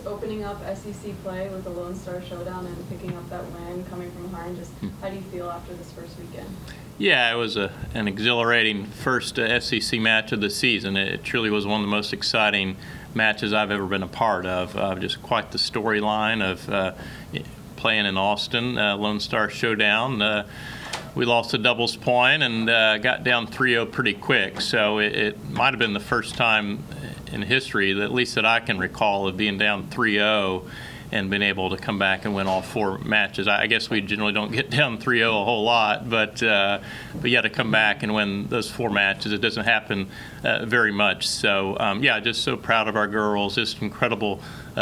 opening up SEC play with the Lone Star Showdown and picking up that win coming from behind. Just how do you feel after this first weekend? Yeah, it was an exhilarating first SEC match of the season. It truly was one of the most exciting matches I've ever been a part of. Just quite the storyline of playing in Austin, Lone Star Showdown. We lost a doubles point and got down 3-0 pretty quick. So it might have been the first time in history, at least that I can recall, of being down 3-0 and been able to come back and win all 4 matches. I guess we generally don't get down 3-0 a whole lot, but yeah, to come back and win those 4 matches, it doesn't happen very much. So yeah, just so proud of our girls. Just incredible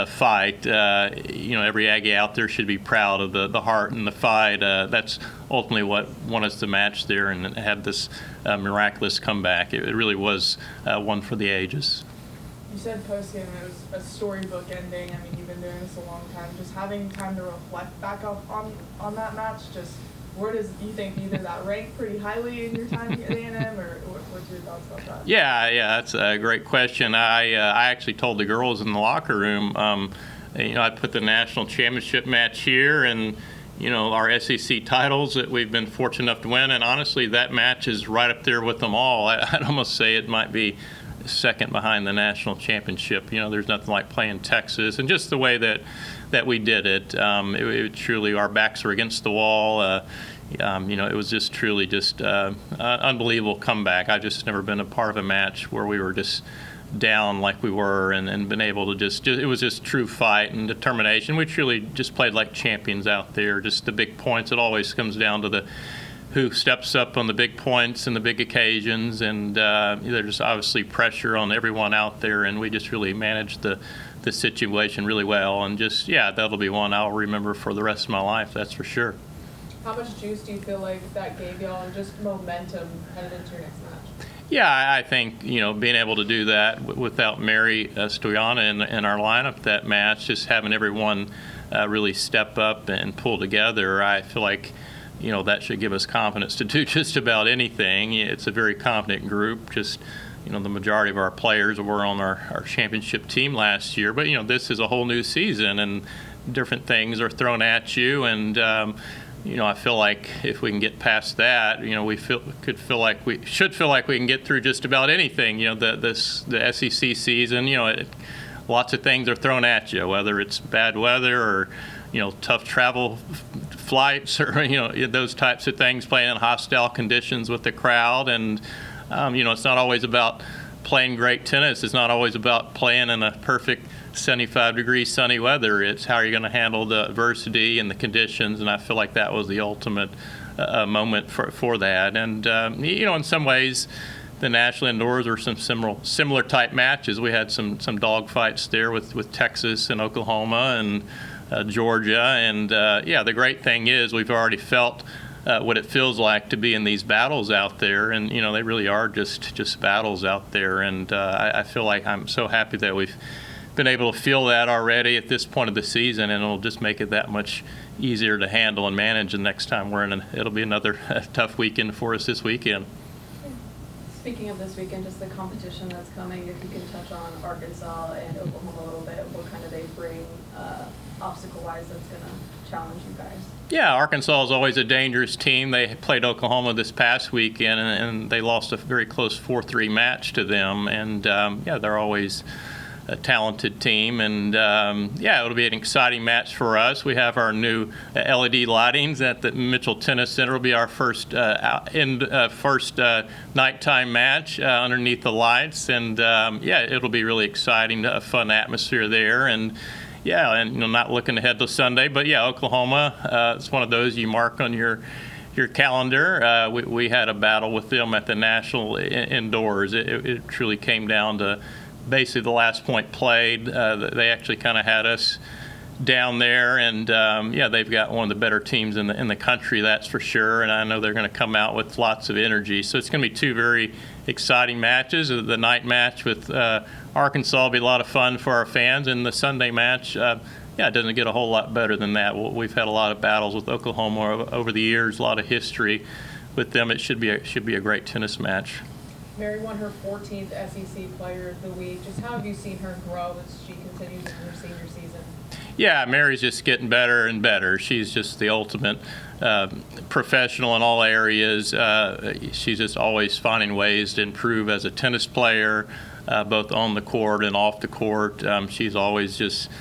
fight. Every Aggie out there should be proud of the heart and the fight. That's ultimately what won us the match there and had this miraculous comeback. It really was one for the ages. You said post-game it was a storybook ending. I mean, you've been doing this a long time. Just having time to reflect back up on that match, just where does you think either that ranked pretty highly in your time at A&M, or what's your thoughts about that? Yeah, that's a great question. I actually told the girls in the locker room, I put the national championship match here and our SEC titles that we've been fortunate enough to win, and honestly, that match is right up there with them all. I'd almost say it might be second behind the national championship. There's nothing like playing Texas, and just the way that we did it, it truly, our backs were against the wall. It was just truly just unbelievable comeback. I've just never been a part of a match where we were just down like we were and been able to it was just true fight and determination. We truly just played like champions out there. Just the big points. It always comes down to who steps up on the big points and the big occasions, and there's just obviously pressure on everyone out there, and we just really managed the situation really well, and that'll be one I'll remember for the rest of my life, that's for sure. How much juice do you feel like that gave y'all, and just momentum headed into your next match? Yeah, I think, being able to do that without Mary Stoyana in our lineup that match, just having everyone really step up and pull together, I feel like that should give us confidence to do just about anything. It's a very confident group. Just, the majority of our players were on our championship team last year. But, this is a whole new season and different things are thrown at you. And, I feel like if we can get past that, we should feel like we can get through just about anything. The SEC season, lots of things are thrown at you, whether it's bad weather or tough travel flights or those types of things, playing in hostile conditions with the crowd, and it's not always about playing great tennis. It's not always about playing in a perfect 75-degree sunny weather. It's how you're going to handle the adversity and the conditions, and I feel like that was the ultimate moment for that. And in some ways, the national indoors were some similar type matches. We had some dog fights there with Texas and Oklahoma and Georgia, and the great thing is we've already felt what it feels like to be in these battles out there, and they really are just battles out there, and I feel like I'm so happy that we've been able to feel that already at this point of the season, and it'll just make it that much easier to handle and manage the next time it'll be another tough weekend for us this weekend. Speaking of this weekend, just the competition that's coming, if you can touch on Arkansas and Oklahoma a little bit, what kind of they bring obstacle-wise that's going to challenge you guys? Yeah, Arkansas is always a dangerous team. They played Oklahoma this past weekend, and they lost a very close 4-3 match to them. And, they're always a talented team, and it'll be an exciting match for us. We have our new LED lightings at the Mitchell Tennis Center. It'll be our first nighttime match underneath the lights, and it'll be really exciting, a fun atmosphere there, and not looking ahead to Sunday, but Oklahoma, it's one of those you mark on your calendar. We had a battle with them at the national indoors. It truly came down to basically the last point played. They actually kind of had us down there, and they've got one of the better teams in the country, that's for sure, and I know they're going to come out with lots of energy. So it's going to be 2 very exciting matches. The night match with Arkansas will be a lot of fun for our fans, and the Sunday match, it doesn't get a whole lot better than that. We've had a lot of battles with Oklahoma over the years, a lot of history with them. It should be a great tennis match. Mary won her 14th SEC Player of the Week. Just how have you seen her grow as she continues in her senior season? Yeah, Mary's just getting better and better. She's just the ultimate professional in all areas. She's just always finding ways to improve as a tennis player, both on the court and off the court. She's always just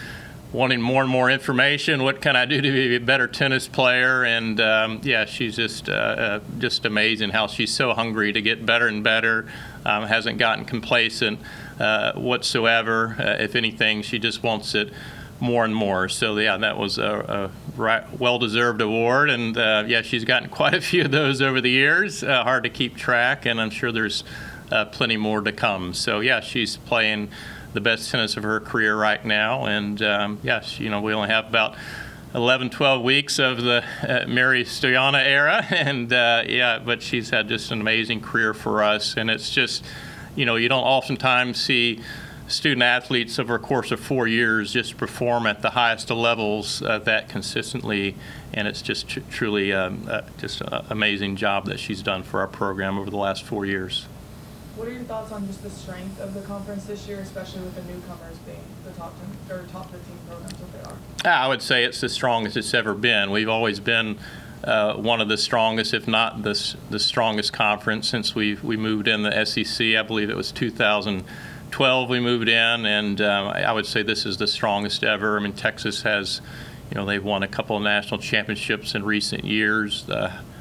wanting more and more information. What can I do to be a better tennis player? And yeah, she's just amazing how she's so hungry to get better and better. Hasn't gotten complacent whatsoever. If anything, she just wants it more and more. So yeah, that was a well-deserved award, and yeah, she's gotten quite a few of those over the years. Hard to keep track, and I'm sure there's plenty more to come. So yeah, she's playing the best tennis of her career right now, and yes, we only have about 11, 12 weeks of the Mary Stoyana era, and yeah, but she's had just an amazing career for us, and it's just, you don't oftentimes see student athletes over a course of 4 years just perform at the highest levels that consistently, and it's just truly just an amazing job that she's done for our program over the last 4 years. What are your thoughts on just the strength of the conference this year, especially with the newcomers being the top 10 or top 15 programs that they are? I would say it's the strongest it's ever been. We've always been one of the strongest, if not the strongest conference since we moved in the SEC. I believe it was 2012 we moved in, and I would say this is the strongest ever. I mean, Texas has, they've won a couple of national championships in recent years.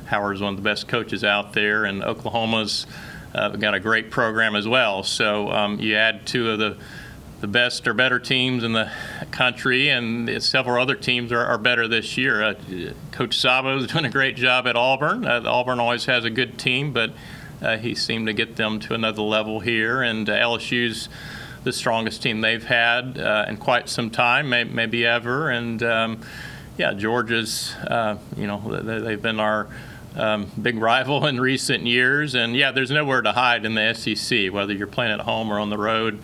Howard's one of the best coaches out there, and Oklahoma's got a great program as well. So you add two of the best or better teams in the country, and several other teams are better this year. Coach Sabo is doing a great job at Auburn. Auburn always has a good team, but he seemed to get them to another level here. And LSU's the strongest team they've had in quite some time, maybe ever. And yeah, Georgia's, they've been our big rival in recent years, and yeah, there's nowhere to hide in the SEC. Whether you're playing at home or on the road,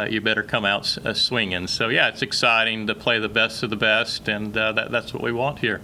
you better come out swinging. So yeah, it's exciting to play the best of the best, and that's what we want here.